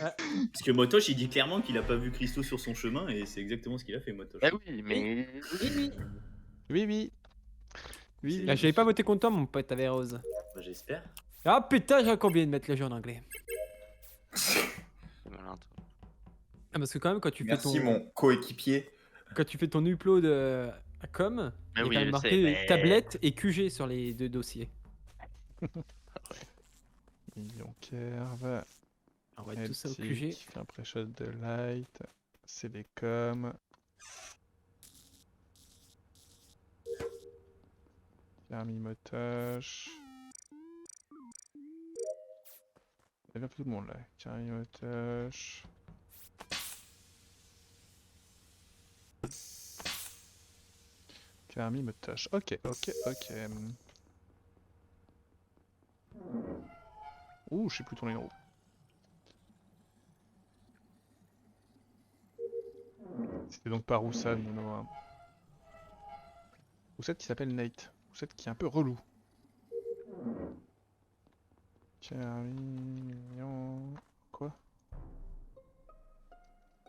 Ah, Parce que Motosh, il dit clairement qu'il a pas vu Christo sur son chemin et c'est exactement ce qu'il a fait, Motosh. Bah oui, mais. oui, oui. Oui, oui. Oui, C'est- Ah, oui. j'avais pas voté contre toi, mon pote Averrose. Bah, j'espère. Ah putain, j'ai encore oublié de mettre le jeu en anglais. C'est malin, toi. Ah, parce que quand même, quand tu fais Merci ton, mon coéquipier. quand tu fais ton upload à com, il y a oui, quand même je marqué sais, mais- tablette et QG sur les deux dossiers. Million curve. On va tout ça au QG. Eltic, un pré-shot de light. C'est les coms. Carmi Motosh. Il y a bien tout le monde là. Carmi Motosh. Carmi Motosh. Ok, ok, ok. Ouh, je sais plus tourner une roue. C'était donc pas Roussad, Mono. Roussad qui s'appelle Nate. Roussad qui est un peu relou. Carmi, mignon. Quoi?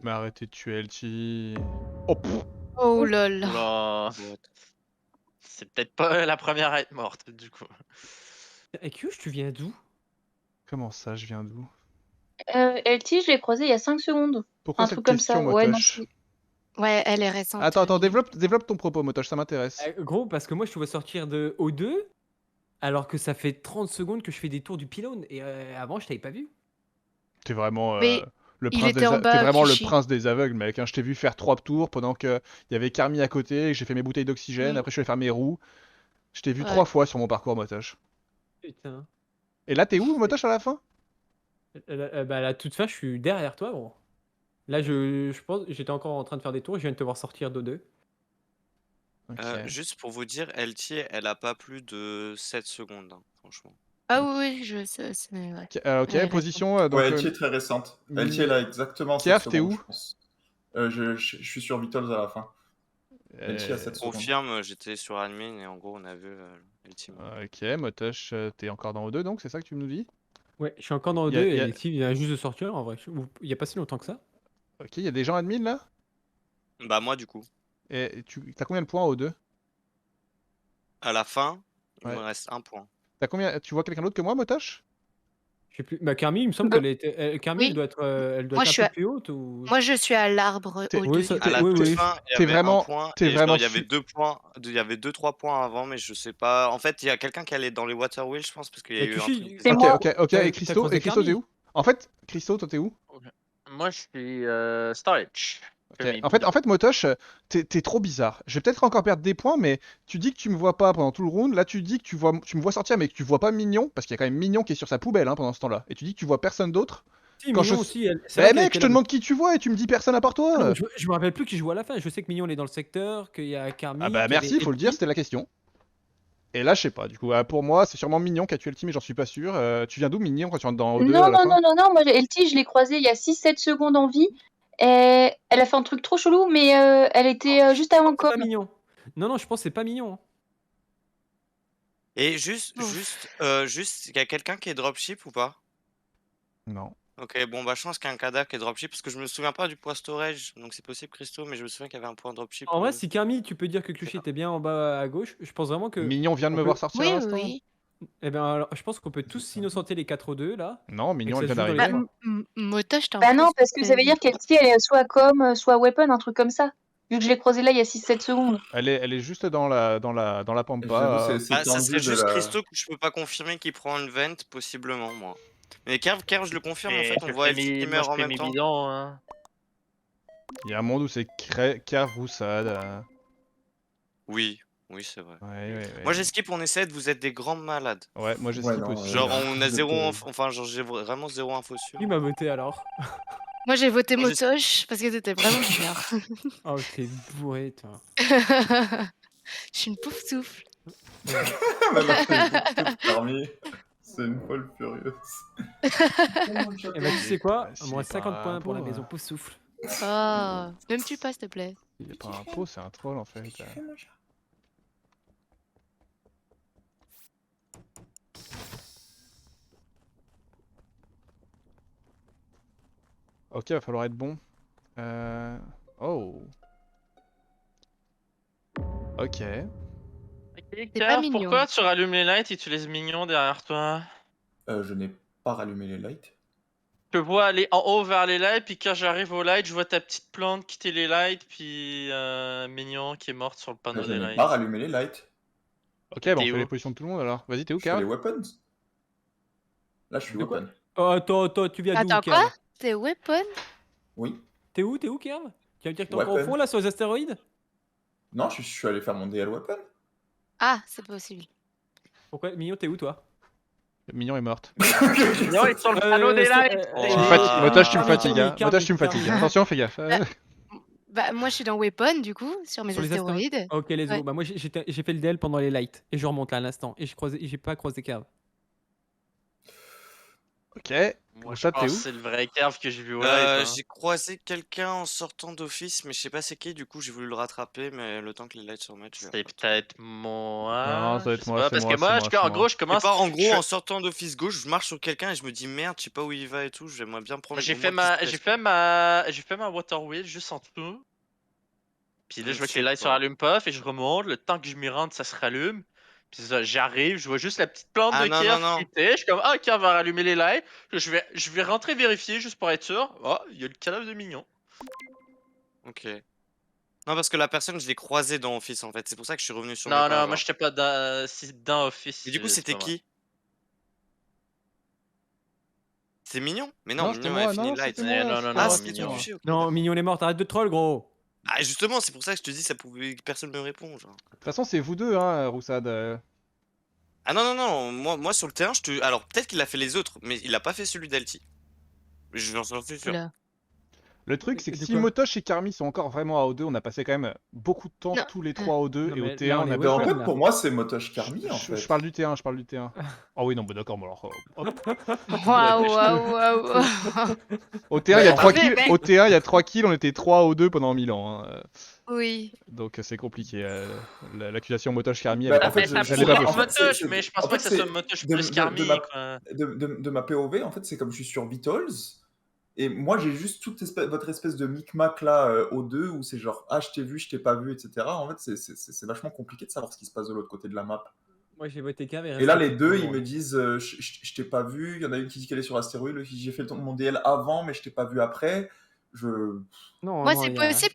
Mais arrêtez de tuer LT. Oh pff. Oh lol. Oula. C'est peut-être pas la première à être morte, du coup. Et Kyush, tu viens d'où? Comment ça, je viens d'où? LT, je l'ai croisé il y a 5 secondes. Pourquoi Un cette truc comme question, ça. Ouais, non, Motosh? Ouais, elle est récente. Attends, développe ton propos, Motosh, ça m'intéresse. Gros, parce que moi, je te vois sortir de O2, alors que ça fait 30 secondes que je fais des tours du pylône. Et avant, je t'avais pas vu. T'es vraiment Mais le il prince était en bas, t'es vraiment le Kushi. prince des aveugles, mec. Hein. Je t'ai vu faire 3 tours pendant que il y avait Carmi à côté, que j'ai fait mes bouteilles d'oxygène, Mm. après je suis allé faire mes roues. Je t'ai vu Ouais. 3 fois sur mon parcours, Motosh. Putain. Et là, t'es où, Motosh, à la fin? Bah, à la toute fin, je suis derrière toi, gros. Là, je pense, j'étais encore en train de faire des tours, je viens de te voir sortir d'O2. Ok. Juste pour vous dire, LT, elle a pas plus de 7 secondes, hein, franchement. Ah oui, oui, je sais. C'est ouais. Ok, Ouais, position. Donc, Ouais, LT est très récente. LT, elle a exactement 7 Kiaf, t'es secondes, où? je pense. Je suis sur Vitals à la fin. LT a 7 secondes. Confirme, j'étais sur admin et en gros, on a vu LT. Ok, Motosh, t'es encore dans O2, donc c'est ça que tu nous dis? Ouais, je suis encore dans Y a- O2 y a- et Steve vient juste de sortir, en vrai. Il y a pas si longtemps que ça. Ok, il y a des gens admin là? Bah, moi, du coup. Et t'as combien de points en O2? À la fin, il Ouais. me reste 1 point. Tu vois quelqu'un d'autre que moi, Motosh? Je sais plus. Bah, Carmi, il me semble Bah, qu'elle était. Carmi, oui. elle doit être, Moi, un je suis peu à- plus haute ou. Moi, je suis à l'arbre T'es- au Oui, deux. ça- À la oui, toute oui. fin, il y T'es avait vraiment- 1 point. t'es Et vraiment il y avait 2 points. Il y avait 2-3 points avant, mais je sais pas. En fait, il y a quelqu'un qui allait dans les water wheels, je pense, parce qu'il y a Mais eu un Kushi, truc. C'est Ok, moi. ok, ok. T'as Et Christo, croisé t'es Carmi? où? En fait, Christo, toi, t'es où? Moi, je suis storage. Ok. En fait, Motosh, t'es trop bizarre. Je vais peut-être encore perdre des points, mais tu dis que tu me vois pas pendant tout le round. Là, tu dis que tu me vois sortir, mais que tu vois pas Mignon, parce qu'il y a quand même Mignon qui est sur sa poubelle pendant ce temps-là. Et tu dis que tu vois personne d'autre. Si, Quand Mignon je- aussi. C'est vrai Bah qu'elle mec, était je te là. demande qui tu vois et tu me dis personne à part Ah non, toi. mais je me rappelle plus qui joue à la fin. Je sais que Mignon, elle est dans le secteur, qu'il y a Carmi. Ah bah qu'il y merci, avait faut le dire, LT. c'était la question. Et là, je sais pas. Du coup, pour moi, c'est sûrement Mignon qui a tué le team, mais j'en suis pas sûr. Tu viens d'où, Mignon, quand tu rentres dans O2 Non, à la non, fin? non, non, non. Moi, LT, je l'ai croisée il y a 6-7 secondes en vie. Et elle a fait un truc trop chelou, mais elle était juste avant C'est pas com. Mignon. Non, je pense que c'est pas Mignon. Et juste, Ouf. il y a quelqu'un qui est dropship ou pas? Non. Ok, bon, bah, je pense qu'il y a un cadavre qui est dropship, parce que je me souviens pas du point storage, donc c'est possible, Christo, mais je me souviens qu'il y avait un point dropship. En vrai, si Carmi, tu peux dire que Kushi était bien en bas à gauche, je pense vraiment que. Mignon vient de on me peut- voir sortir à Oui, l'instant? oui. Eh ben, alors, je pense qu'on peut tous s'innocenter les 4-2 là. Non, Mignon, Et elle que vient ça se joue Bah, d'arriver. Motosh, t'es en Bah non, plus. parce que ça veut dire qu'LT, elle est soit com, soit weapon, un truc comme ça. Vu que je l'ai croisée là il y a 6-7 secondes. Elle est juste dans la pampa. J'avoue, c'est Ah, ça tendu serait de juste la... Christo que je peux pas confirmer qu'il prend une vent, possiblement, moi. Mais Kerv, je le confirme, en Mais fait, on voit LT qui meurt en même temps. bidons, hein. Il y a un monde où c'est Caroussade. Oui, c'est vrai. Ouais. Moi, j'esquipe, on essaie, vous êtes des grands malades. Ouais, moi Ouais, j'esquipe non, aussi. Genre, on a je zéro te- info, enfin, genre, j'ai vraiment zéro info sur. Qui m'a voté alors? Moi, j'ai voté Moi, je- Motosh parce que c'était vraiment dur. Oh, t'es bourré, toi. Je suis une pouf souffle. Elle a fait beaucoup de parmi. C'est une folle furieuse. Eh ben, tu sais quoi? Bah, Moins s'il est 50 pas points un pour la pot, maison Pouce Souffle. Oh, même tu pas, s'il te plaît. Il est pas un pot, c'est un troll en fait. Ok, va falloir être bon. Oh. Ok. pas Kev, mignon. pourquoi tu rallumes les lights et tu laisses Mignon derrière toi? Je n'ai pas rallumé les lights. Je te vois aller en haut vers les lights, puis quand j'arrive aux lights, je vois ta petite plante quitter les lights, puis Mignon qui est morte sur le panneau Je des n'ai lights. pas rallumé les lights. Ok, Et bah on t'es fait les où? positions de tout le monde alors. Vas-y, t'es où, Je suis allé Carl? weapons. Là, je suis De quoi? weapon. Oh, attends, tu viens d'où, Attends, quoi? Kerv? T'es weapon? Oui. T'es où, Kerv? Tu vas me dire que t'es encore au Weapon. fond là sur les astéroïdes? Non, je suis allé faire mon DL weapon. Ah, c'est possible. Pourquoi? Mignon, t'es où toi? Mignon est morte. Mignon est sur le panneau des lights! Tu me Oh. fatigues. Motoche, tu me Carmi, fatigues. Hein. Carmi, Motoche, tu me Carmi. fatigues. Hein. Attention, fais gaffe. Bah, moi, je suis dans weapon, du coup, sur mes Sur les astéroïdes. Ok, let's go. Ouais. Bah, moi, j'ai fait le DL pendant les lights. Et je remonte là à l'instant. Et j'ai pas croisé Kerv. Ok. Moi, je Ça, t'es pense où? que c'est le vrai Kerv que j'ai vu au light. Hein. J'ai croisé quelqu'un en sortant d'office, mais je sais pas c'est qui, du coup j'ai voulu le rattraper, mais le temps que les lights se remettent, je l'ai C'est reparti. peut-être moi. Non, ça doit je être sais moi, pas, c'est parce moi, que moi, c'est moi, en c'est gros, moi. je Et commence. pas en gros, je- en sortant d'office gauche, je marche sur quelqu'un et je me dis merde, je sais pas où il va et tout, j'aimerais bien prendre J'ai au fait moins ma, qu'il se j'ai teste. fait ma water wheel juste en dessous. Puis là, je vois Je que les sais lights se pas. rallument pas, et je remonte. Le temps que je m'y rende, ça se rallume. Puis ça, j'arrive, je vois juste la petite plante Ah de non, Kerv non, non. quitter. Je suis comme, ah, Kerv va rallumer les lights. Je vais rentrer vérifier juste pour être sûr. Oh, il y a le cadavre de Mignon. Ok. Non, parce que la personne, je l'ai croisée dans Office en fait, c'est pour ça que je suis revenu sur mes Non, pas, non, moi genre. j'étais pas dans, si dans Office. Mais du coup, C'est c'était pas moi. qui? C'est Mignon? Mais non, Non, c'était Mignon avait moi. fini Non, le light. c'était Eh, moi. non, c'était non, Ah, moi, non, c'était c'était toi, Mignon. moi. touché, ok. Non, Mignon est morte, arrête de troll, gros. Ah, justement, c'est pour ça que je te dis, ça pouvait... personne me répond, genre. De toute façon, c'est vous deux, hein, Roussad. Ah non, non, non, moi sur le terrain, je te. Alors, peut-être qu'il a fait les autres, mais il a pas fait celui d'Alti. J'en suis sûr. Oula. Le truc, c'est que De si quoi? Motoche et Carmi sont encore vraiment à O2, on a passé quand même beaucoup de temps Non. tous les trois à O2 Non, et au mais T1 là, on on est a Mais en weapon, fait, là. pour moi, c'est Motoche Carmi, en je fait. parle du T1, je parle du T1. Oh oui, non, bah d'accord, bon alors. Hop. Waouh, waouh, waouh. Au T1, il y a en 3 fait, kills. mais- Au T1, il y a 3 kills, on était 3 à O2 pendant 1000 ans. Hein. Oui. Donc c'est compliqué. L'accusation Motoche Carmi, elle Bah, est pas en fait, Ça possible. Je l'ai pas pourrait être en possible. fait, Motoche, mais je pense en pas fait, que ce soit c'est Motoche de, plus de, Carmi. de ma, Quoi. de ma POV, en fait, c'est comme je suis sur Beatles, et moi j'ai juste toute votre espèce de micmac là aux deux, où c'est genre ah je t'ai vu, je t'ai pas vu, etc. En fait, c'est vachement compliqué de savoir ce qui se passe de l'autre côté de la map. Moi, j'ai voté Kerv Et là, les reste deux, tout le ils me monde. disent je t'ai pas vu. Il y en a une qui dit qu'elle est sur l'astéroïde, l'autre qui dit j'ai fait mon DL avant, mais je t'ai pas vu après. Je. Non, Moi, non, c'est il y a... possible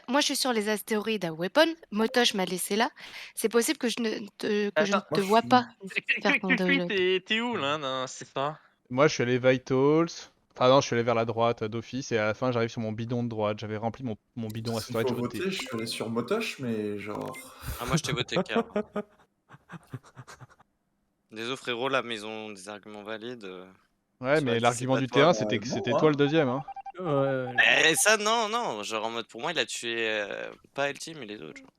moi, je suis sur les astéroïdes à weapon. Motoche m'a laissé là. C'est possible que je ne te, que je ne Attends, te moi, je vois suis- pas faire ton download. T'es où là? Non, c'est ça. Moi, je suis allé Vitals. Enfin non, je suis allé vers la droite d'office et à la fin, j'arrive sur mon bidon de droite. J'avais rempli mon bidon à S'il faut storage OT. voter, je suis allé sur Motoche, mais genre. Ah, moi je t'ai voté Kerv. Désolé frérot, là, mais ils ont des arguments valides. Ouais, Sur mais Alti, l'argument c'est du pas toi. T1, c'était que non, c'était hein. toi le deuxième. Hein. Et ça, non, non. Genre en mode, pour moi, il a tué pas Alti, mais les autres. Genre.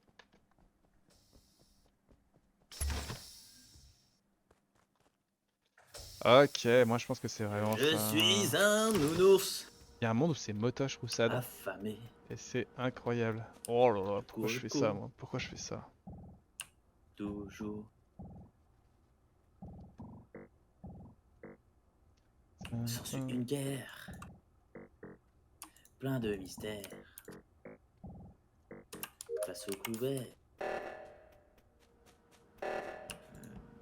Ok, moi je pense que c'est vraiment Je ça. suis un nounours Il y a un monde où c'est Motoche Roussad. affamé. Et c'est incroyable. Oh là là, pourquoi je fais ça, Coco. moi? Pourquoi je fais ça? Toujours. S'ensuit une guerre. Plein de mystères. Face au couvert.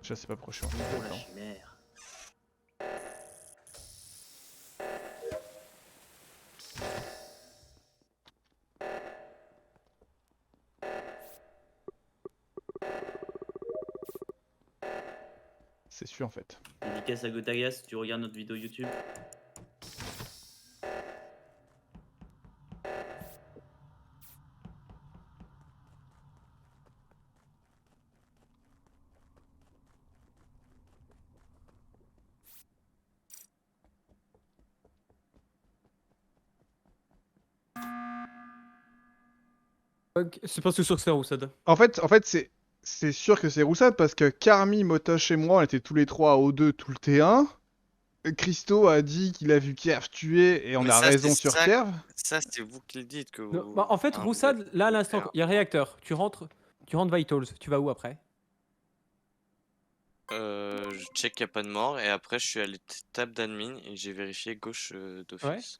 Je sais pas pourquoi je suis en Pour la train chimère. C'est sûr en fait. Dédicace à Gotagas, tu regardes notre vidéo YouTube. C'est pas sûr que c'est Roussad. En fait c'est sûr que c'est Roussad parce que Carmi, Motoche et moi, on était tous les trois à O2 tout le T1. Christo a dit qu'il a vu Kerv tuer et on Mais a ça, raison c'est sur ça. Kerv. Ça, c'est vous qui le dites que Non, vous. bah, en fait, Enfin, Roussad, là, à l'instant, faire. il y a réacteur. Tu rentres Vitals. Tu vas où après? Je check qu'il n'y a pas de mort et après je suis allé table d'admin et j'ai vérifié gauche d'office.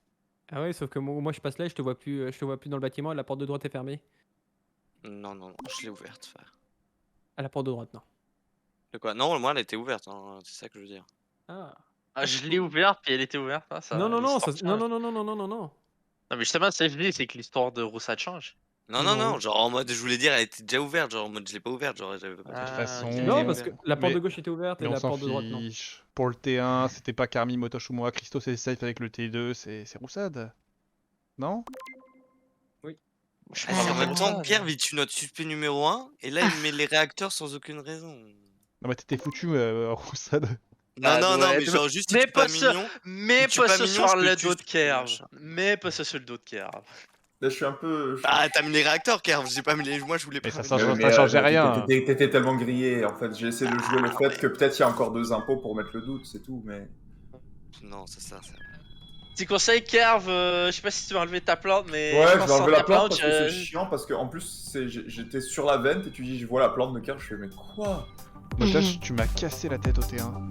Ah ouais, sauf que moi je passe là et je te vois plus dans le bâtiment et la porte de droite est fermée. Non, non, non, je l'ai ouverte, frère. À la porte de droite, non. De quoi? Non, moi, elle était ouverte, hein, c'est ça que je veux dire. Ah. Ah, je l'ai ouverte, puis elle était ouverte. Ah, ça, Non, non, non, l'histoire non, change. non, non, non, non, non, non. Non, mais justement, c'est je dis, c'est que l'histoire de Roussat change. Non, non, Non. non, genre en mode, je voulais dire, elle était déjà ouverte, genre en mode, je l'ai pas ouverte, genre j'avais pas. De toute Ah, façon. ok. Non, parce que la porte Mais- de gauche était ouverte et Mais on la s'en porte de droite, non. fiche. Pour le T1, c'était pas Carmi, Motosh ou moi. Christo, c'est safe avec le T2, c'est Roussad. Non? Je Ah, en même pas temps, ça, Pierre là. vit tu notre suspect numéro 1, et là, il met les réacteurs sans aucune raison. Non, mais t'étais foutu, Roussad. Non, Ah, non, non, ouais, mais genre juste si mais tu pas pas ça. mignon. Mais tu pas pas ce mignon, sur je peux le le tuer, dos de je peux Kerv. machin. Mais pas ce sur le dos de Kerv. Là, je suis un peu. Ah, t'as mis les réacteurs, Kerv, j'ai pas mis les. Moi, je voulais pas. Mais ça mettre change- les ça changeait rien. T'étais tellement grillé, en fait. J'ai essayé de jouer le fait ouais. que peut-être il y a encore 2 impôts pour mettre le doute, c'est tout, mais. Non, c'est ça. Petit conseil, Kerv, je sais pas si tu vas enlever ta plante, mais Ouais, je je pense vais enlever sans la ta plante parce que c'est je- chiant, parce que en plus, j'étais sur la vente et tu dis, je vois la plante de Kerr, je fais, mais quoi? Motosh, tu m'as cassé la tête au T1.